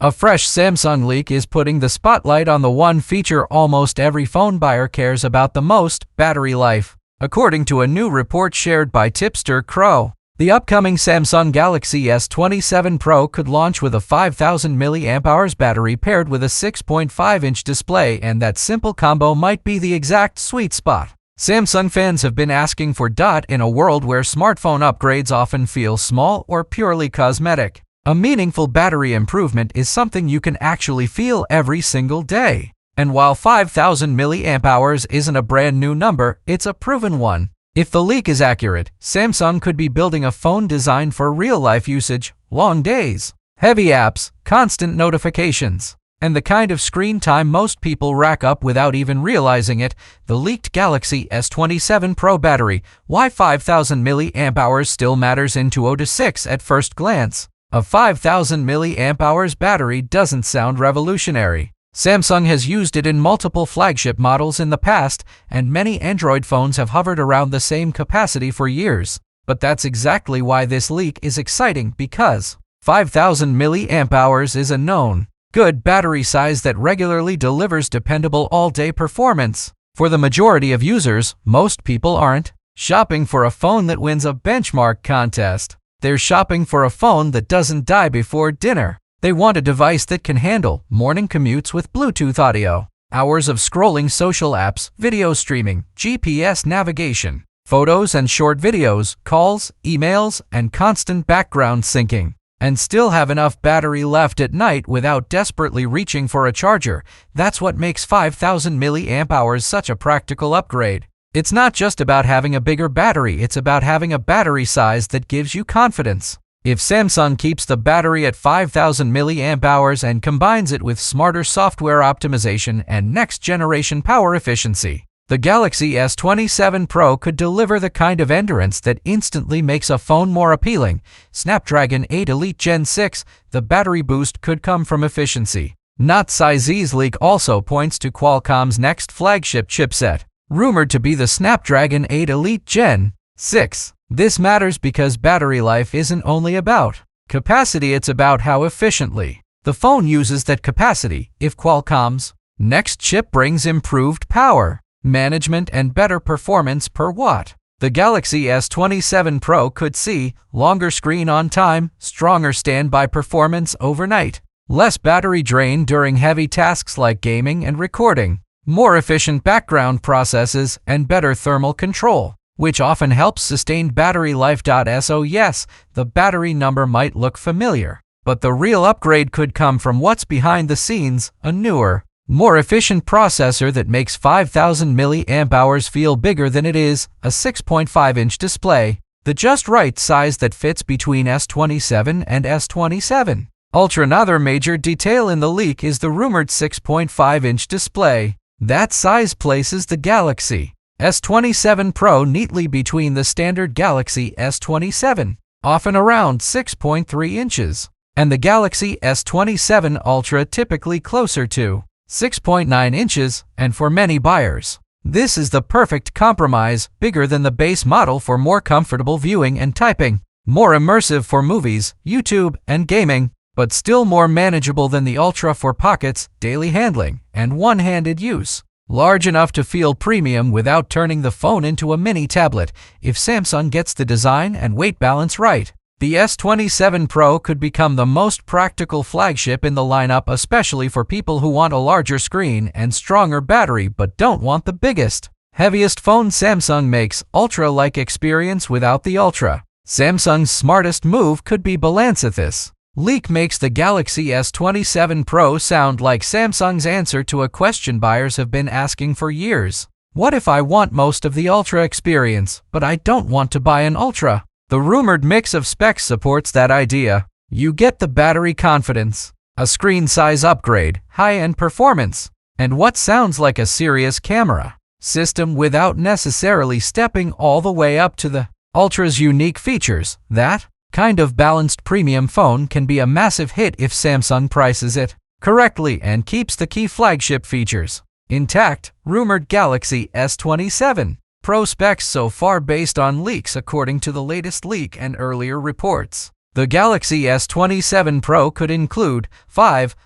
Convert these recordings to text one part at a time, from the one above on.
A fresh Samsung leak is putting the spotlight on the one feature almost every phone buyer cares about the most: battery life. According to a new report shared by tipster Crow, the upcoming Samsung Galaxy S27 Pro could launch with a 5000 mAh battery paired with a 6.5-inch display, and that simple combo might be the exact sweet spot Samsung fans have been asking for. In a world where smartphone upgrades often feel small or purely cosmetic, a meaningful battery improvement is something you can actually feel every single day. And while 5000 mAh isn't a brand new number, it's a proven one. If the leak is accurate, Samsung could be building a phone designed for real-life usage: long days, heavy apps, constant notifications, and the kind of screen time most people rack up without even realizing it. The leaked Galaxy S27 Pro battery. Why 5000 mAh still matters in 2026 at first glance. A 5000 mAh battery doesn't sound revolutionary. Samsung has used it in multiple flagship models in the past, and many Android phones have hovered around the same capacity for years. But that's exactly why this leak is exciting, because 5000 mAh is a known good battery size that regularly delivers dependable all-day performance. For the majority of users, most people aren't shopping for a phone that wins a benchmark contest. They're shopping for a phone that doesn't die before dinner. They want a device that can handle morning commutes with Bluetooth audio, hours of scrolling social apps, video streaming, GPS navigation, photos and short videos, calls, emails, and constant background syncing, and still have enough battery left at night without desperately reaching for a charger. That's what makes 5000 mAh such a practical upgrade. It's not just about having a bigger battery, it's about having a battery size that gives you confidence. If Samsung keeps the battery at 5000 mAh and combines it with smarter software optimization and next-generation power efficiency, the Galaxy S27 Pro could deliver the kind of endurance that instantly makes a phone more appealing. Snapdragon 8 Elite Gen 6. The battery boost could come from efficiency, not size. Z's leak also points to Qualcomm's next flagship chipset, rumored to be the Snapdragon 8 Elite Gen 6. This matters because battery life isn't only about capacity, it's about how efficiently the phone uses that capacity. If Qualcomm's next chip brings improved power management and better performance per watt, the Galaxy S27 Pro could see longer screen on time, stronger standby performance overnight, less battery drain during heavy tasks like gaming and recording, more efficient background processes, and better thermal control, which often helps sustain battery life. So yes, the battery number might look familiar, but the real upgrade could come from what's behind the scenes: a newer, more efficient processor that makes 5000 mAh feel bigger than it is, a 6.5-inch display, the just right size that fits between S27 and S27 Ultra. Another major detail in the leak is the rumored 6.5-inch display. That size places the Galaxy S27 Pro neatly between the standard Galaxy S27, often around 6.3 inches, and the Galaxy S27 Ultra, typically closer to 6.9 inches, and for many buyers, this is the perfect compromise: bigger than the base model for more comfortable viewing and typing, more immersive for movies, YouTube, and gaming, but still more manageable than the Ultra for pockets, daily handling, and one-handed use. Large enough to feel premium without turning the phone into a mini tablet. If Samsung gets the design and weight balance right, the S27 Pro could become the most practical flagship in the lineup, especially for people who want a larger screen and stronger battery but don't want the biggest, heaviest phone Samsung makes. Ultra-like experience without the Ultra. Samsung's smartest move could be balance. This leak makes the Galaxy S27 Pro sound like Samsung's answer to a question buyers have been asking for years: what if I want most of the Ultra experience, but I don't want to buy an Ultra? The rumored mix of specs supports that idea. You get the battery confidence, a screen size upgrade, high-end performance, and what sounds like a serious camera system without necessarily stepping all the way up to the Ultra's unique features. That kind of balanced premium phone can be a massive hit if Samsung prices it correctly and keeps the key flagship features intact. Rumored Galaxy S27 Pro specs so far based on leaks. According to the latest leak and earlier reports, The Galaxy S27 Pro could include 5,000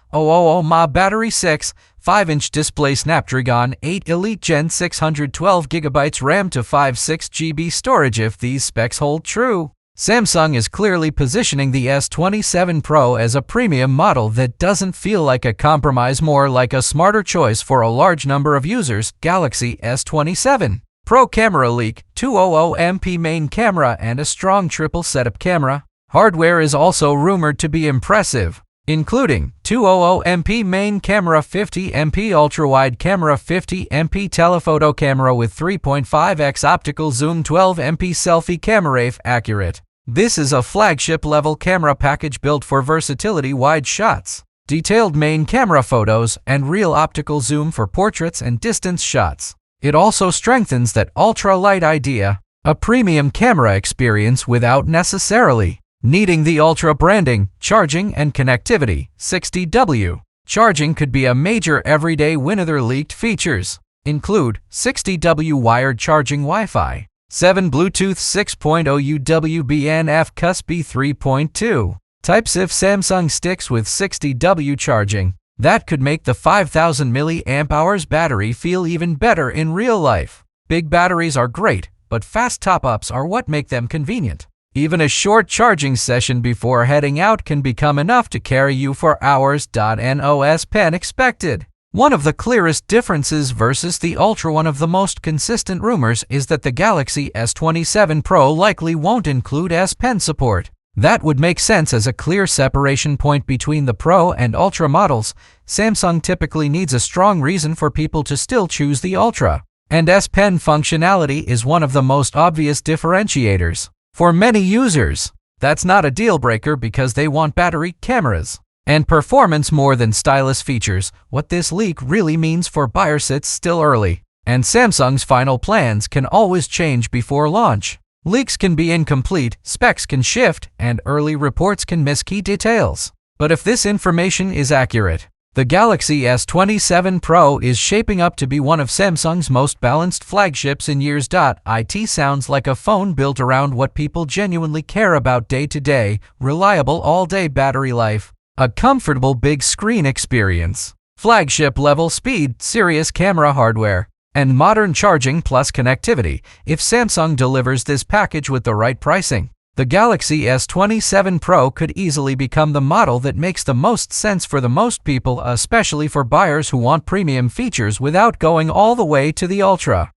mAh battery, 6.5-inch display, Snapdragon 8 Elite Gen 612GB RAM to 5.6GB storage. If these specs hold true, Samsung is clearly positioning the S27 Pro as a premium model that doesn't feel like a compromise, more like a smarter choice for a large number of users. Galaxy S27 Pro camera leak: 200MP main camera and a strong triple setup camera. Hardware is also rumored to be impressive, including 200MP main camera, 50MP ultra-wide camera, 50MP telephoto camera with 3.5x optical zoom, 12MP selfie camera. If accurate, this is a flagship-level camera package built for versatility: wide shots, detailed main camera photos, and real optical zoom for portraits and distance shots. It also strengthens that ultra-light idea, a premium camera experience without necessarily needing the ultra branding. Charging and connectivity: 60W charging could be a major everyday win. Other leaked features include 60W wired charging, Wi-Fi 7, Bluetooth 6.0, UWB, NFC 3.2 types. If Samsung sticks with 60W charging, that could make the 5,000 mAh battery feel even better in real life. Big batteries are great, but fast top-ups are what make them convenient. Even a short charging session before heading out can become enough to carry you for hours. No S Pen expected. One of the clearest differences versus the Ultra, one of the most consistent rumors, is that the Galaxy S27 Pro likely won't include S Pen support. That would make sense as a clear separation point between the Pro and Ultra models. Samsung typically needs a strong reason for people to still choose the Ultra, and S Pen functionality is one of the most obvious differentiators. For many users, that's not a deal breaker because they want battery, cameras, and performance more than stylus features. What this leak really means for buyers: it's still early, and Samsung's final plans can always change before launch. Leaks can be incomplete, specs can shift, and early reports can miss key details. But if this information is accurate, the Galaxy S27 Pro is shaping up to be one of Samsung's most balanced flagships in years. It sounds like a phone built around what people genuinely care about day to day: reliable all-day battery life, a comfortable big screen experience, flagship-level speed, serious camera hardware, and modern charging plus connectivity. If Samsung delivers this package with the right pricing, the Galaxy S27 Pro could easily become the model that makes the most sense for the most people, especially for buyers who want premium features without going all the way to the Ultra.